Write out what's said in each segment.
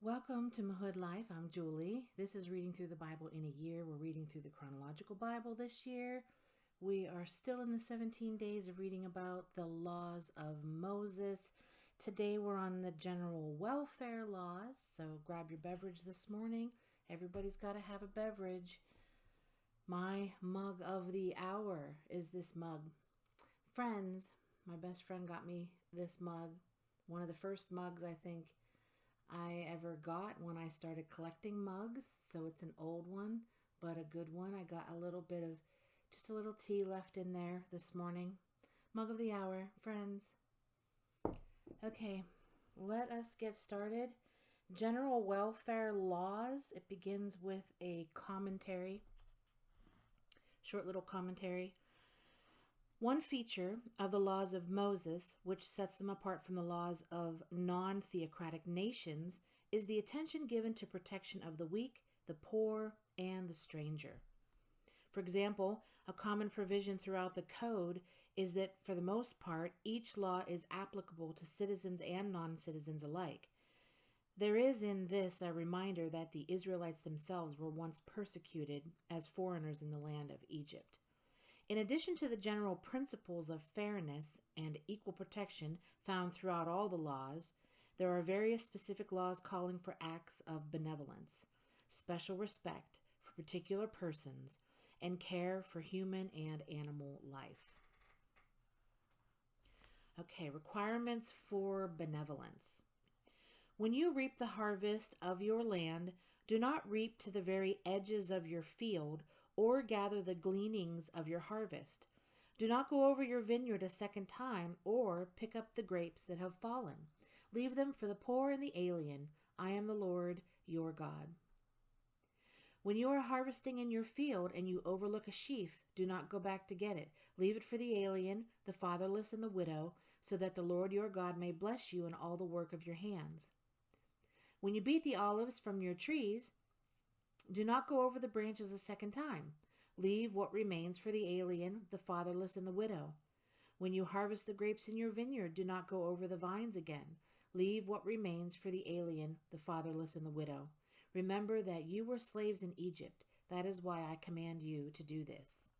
Welcome to Mahood Life. I'm Julie. This is Reading Through the Bible in a Year. We're reading through the Chronological Bible this year. We are still in the 17 days of reading about the laws of Moses. Today we're on the general welfare laws, so grab your beverage this morning. Everybody's got to have a beverage. My mug of the hour is this mug. Friends, my best friend got me this mug. One of the first mugs I think I ever got when I started collecting mugs. So it's an old one, but a good one. I got a little bit of, just a little tea left in there this morning. Mug of the hour, friends. Okay, let us get started. General welfare laws. It begins with a commentary, short little commentary. One feature of the laws of Moses, which sets them apart from the laws of non-theocratic nations, is the attention given to protection of the weak, the poor, and the stranger. For example, a common provision throughout the Code is that, for the most part, each law is applicable to citizens and non-citizens alike. There is in this a reminder that the Israelites themselves were once persecuted as foreigners in the land of Egypt. In addition to the general principles of fairness and equal protection found throughout all the laws, there are various specific laws calling for acts of benevolence, special respect for particular persons, and care for human and animal life. Okay, requirements for benevolence. When you reap the harvest of your land, do not reap to the very edges of your field or gather the gleanings of your harvest. Do not go over your vineyard a second time or pick up the grapes that have fallen. Leave them for the poor and the alien. I am the Lord your God. When you are harvesting in your field and you overlook a sheaf, do not go back to get it. Leave it for the alien, the fatherless, and the widow, so that the Lord your God may bless you in all the work of your hands. When you beat the olives from your trees, do not go over the branches a second time. Leave what remains for the alien, the fatherless, and the widow. When you harvest the grapes in your vineyard, do not go over the vines again. Leave what remains for the alien, the fatherless, and the widow. Remember that you were slaves in Egypt. That is why I command you to do this.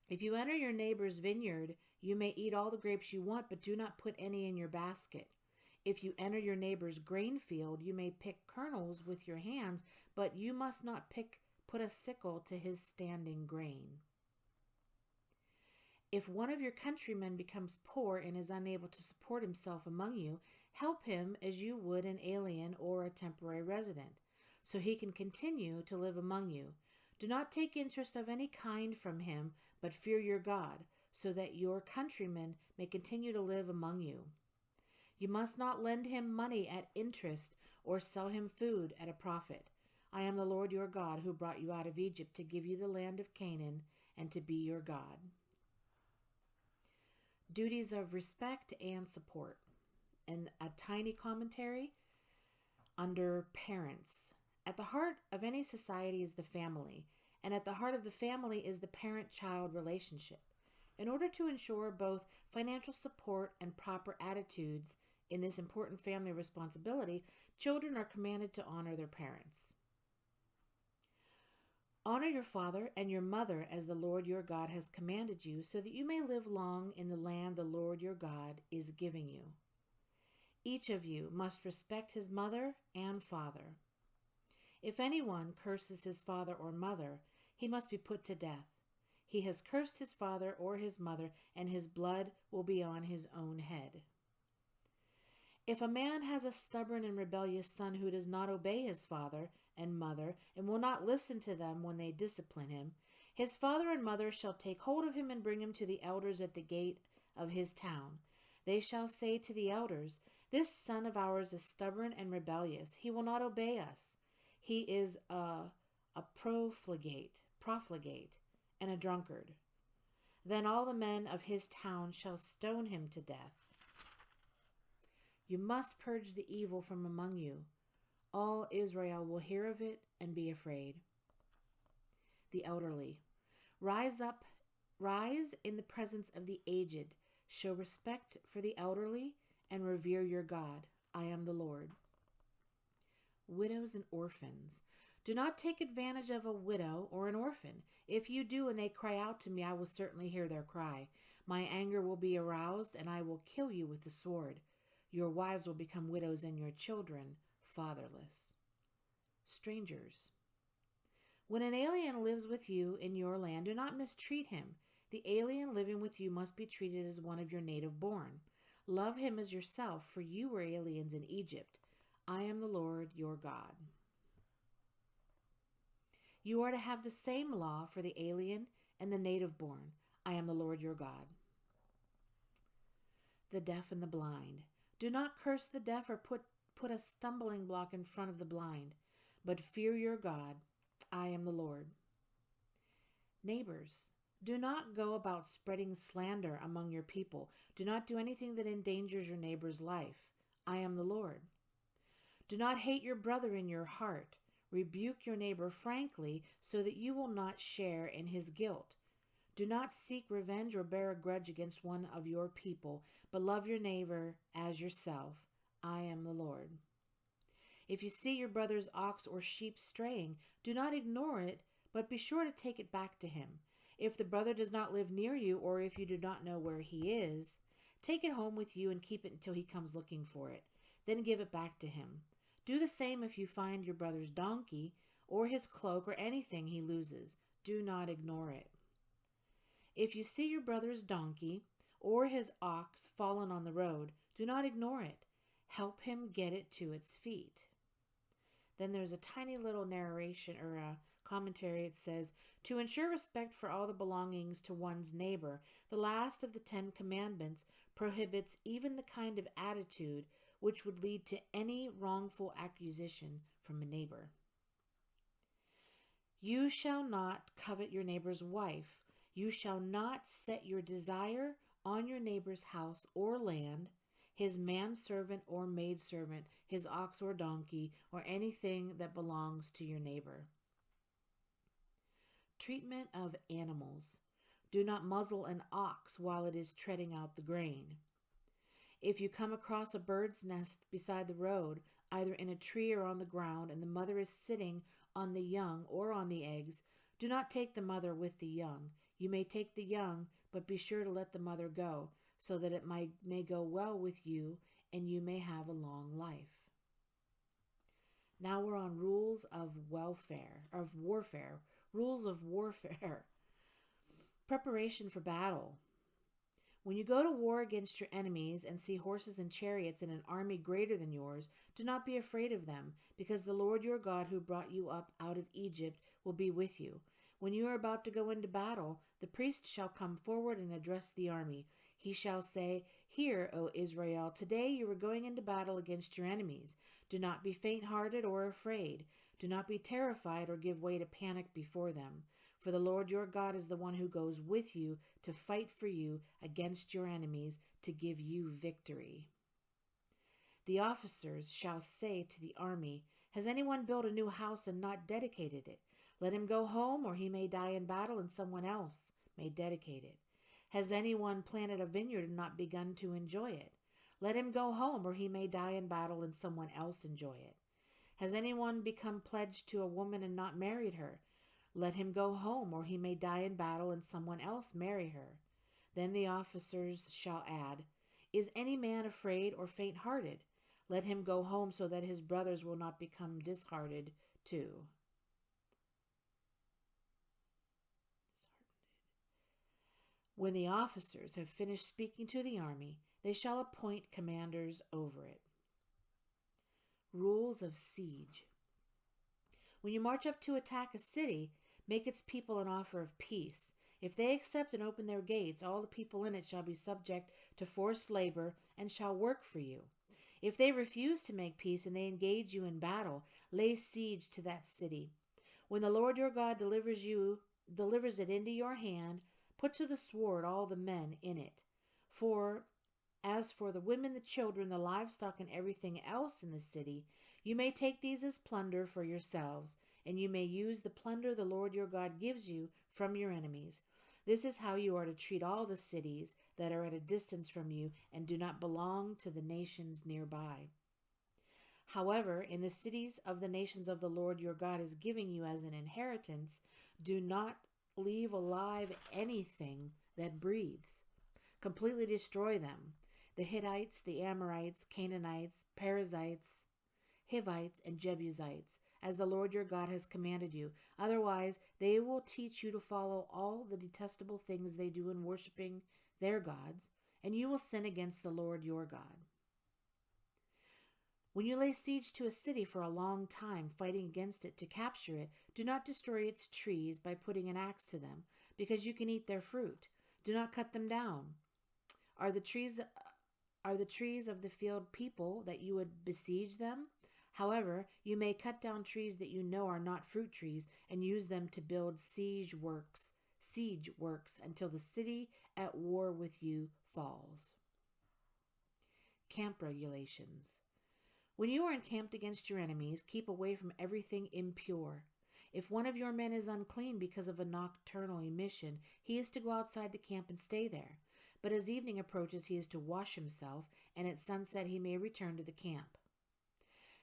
If you enter your neighbor's vineyard, you may eat all the grapes you want, but do not put any in your basket. If you enter your neighbor's grain field, you may pick kernels with your hands, but you must not put a sickle to his standing grain. If one of your countrymen becomes poor and is unable to support himself among you, help him as you would an alien or a temporary resident, so he can continue to live among you. Do not take interest of any kind from him, but fear your God, so that your countrymen may continue to live among you. You must not lend him money at interest or sell him food at a profit. I am the Lord your God who brought you out of Egypt to give you the land of Canaan and to be your God. Duties of respect and support. And a tiny commentary under parents. At the heart of any society is the family, and at the heart of the family is the parent-child relationship. In order to ensure both financial support and proper attitudes in this important family responsibility, children are commanded to honor their parents. Honor your father and your mother as the Lord your God has commanded you, so that you may live long in the land the Lord your God is giving you. Each of you must respect his mother and father. If anyone curses his father or mother, he must be put to death. He has cursed his father or his mother, and his blood will be on his own head. If a man has a stubborn and rebellious son who does not obey his father and mother and will not listen to them when they discipline him, his father and mother shall take hold of him and bring him to the elders at the gate of his town. They shall say to the elders, "This son of ours is stubborn and rebellious. He will not obey us. He is a profligate, and a drunkard." Then all the men of his town shall stone him to death. You must purge the evil from among you. All Israel will hear of it and be afraid. The elderly. Rise in the presence of the aged. Show respect for the elderly and revere your God. I am the Lord. Widows and orphans. Do not take advantage of a widow or an orphan. If you do and they cry out to me, I will certainly hear their cry. My anger will be aroused, and I will kill you with the sword. Your wives will become widows and your children fatherless. Strangers. When an alien lives with you in your land, do not mistreat him. The alien living with you must be treated as one of your native born. Love him as yourself, for you were aliens in Egypt. I am the Lord your God. You are to have the same law for the alien and the native born. I am the Lord your God. The deaf and the blind. Do not curse the deaf or put a stumbling block in front of the blind, but fear your God. I am the Lord. Neighbors. Do not go about spreading slander among your people. Do not do anything that endangers your neighbor's life. I am the Lord. Do not hate your brother in your heart. Rebuke your neighbor frankly so that you will not share in his guilt. Do not seek revenge or bear a grudge against one of your people, but love your neighbor as yourself. I am the Lord. If you see your brother's ox or sheep straying, do not ignore it, but be sure to take it back to him. If the brother does not live near you, or if you do not know where he is, take it home with you and keep it until he comes looking for it. Then give it back to him. Do the same if you find your brother's donkey or his cloak or anything he loses. Do not ignore it. If you see your brother's donkey or his ox fallen on the road, do not ignore it. Help him get it to its feet. Then there's a tiny little narration or a commentary. It says, to ensure respect for all the belongings to one's neighbor, the last of the 10 commandments prohibits even the kind of attitude which would lead to any wrongful accusation from a neighbor. You shall not covet your neighbor's wife. You shall not set your desire on your neighbor's house or land, his manservant or maidservant, his ox or donkey, or anything that belongs to your neighbor. Treatment of animals. Do not muzzle an ox while it is treading out the grain. If you come across a bird's nest beside the road, either in a tree or on the ground, and the mother is sitting on the young or on the eggs, do not take the mother with the young. You may take the young, but be sure to let the mother go, so that it may go well with you and you may have a long life. Now we're on rules of warfare. Rules of warfare. Preparation for battle. When you go to war against your enemies and see horses and chariots and an army greater than yours, do not be afraid of them, because the Lord your God who brought you up out of Egypt will be with you. When you are about to go into battle, the priest shall come forward and address the army. He shall say, Hear, O Israel, today you are going into battle against your enemies. Do not be faint-hearted or afraid. Do not be terrified or give way to panic before them. For the Lord your God is the one who goes with you to fight for you against your enemies to give you victory. The officers shall say to the army, Has anyone built a new house and not dedicated it? Let him go home, or he may die in battle and someone else may dedicate it. Has anyone planted a vineyard and not begun to enjoy it? Let him go home, or he may die in battle and someone else enjoy it. Has anyone become pledged to a woman and not married her? Let him go home, or he may die in battle and someone else marry her. Then the officers shall add, Is any man afraid or faint-hearted? Let him go home so that his brothers will not become disheartened too. When the officers have finished speaking to the army, they shall appoint commanders over it. Rules of siege. When you march up to attack a city, make its people an offer of peace. If they accept and open their gates, all the people in it shall be subject to forced labor and shall work for you. If they refuse to make peace and they engage you in battle, lay siege to that city. When the Lord your God delivers it into your hand, put to the sword all the men in it. As for the women, the children, the livestock, and everything else in the city, you may take these as plunder for yourselves, and you may use the plunder the Lord your God gives you from your enemies. This is how you are to treat all the cities that are at a distance from you and do not belong to the nations nearby. However, in the cities of the nations of the Lord your God is giving you as an inheritance, do not leave alive anything that breathes. Completely destroy them. The Hittites, the Amorites, Canaanites, Perizzites, Hivites, and Jebusites, as the Lord your God has commanded you. Otherwise, they will teach you to follow all the detestable things they do in worshiping their gods, and you will sin against the Lord your God. When you lay siege to a city for a long time, fighting against it to capture it, do not destroy its trees by putting an axe to them, because you can eat their fruit. Do not cut them down. Are the trees of the field people that you would besiege them? However, you may cut down trees that you know are not fruit trees and use them to build siege works until the city at war with you falls. Camp regulations. When you are encamped against your enemies, keep away from everything impure. If one of your men is unclean because of a nocturnal emission, he is to go outside the camp and stay there. But as evening approaches, he is to wash himself, and at sunset he may return to the camp.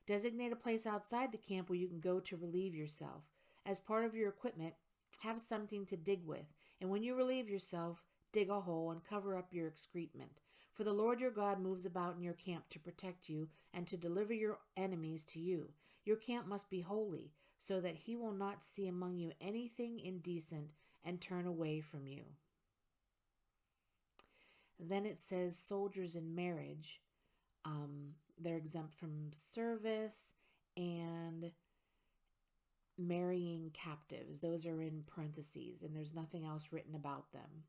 Designate a place outside the camp where you can go to relieve yourself. As part of your equipment, have something to dig with, and when you relieve yourself, dig a hole and cover up your excrement. For the Lord your God moves about in your camp to protect you and to deliver your enemies to you. Your camp must be holy, so that he will not see among you anything indecent and turn away from you. Then it says soldiers in marriage. They're exempt from service, and marrying captives. Those are in parentheses, and there's nothing else written about them.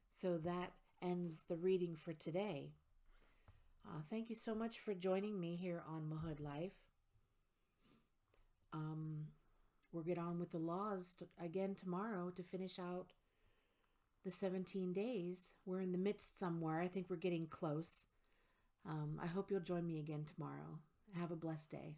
So that ends the reading for today. Thank you so much for joining me here on Mahood Life. We'll get on with the laws again tomorrow to finish out the 17 days. We're in the midst somewhere. I think we're getting close. I hope you'll join me again tomorrow. Have a blessed day.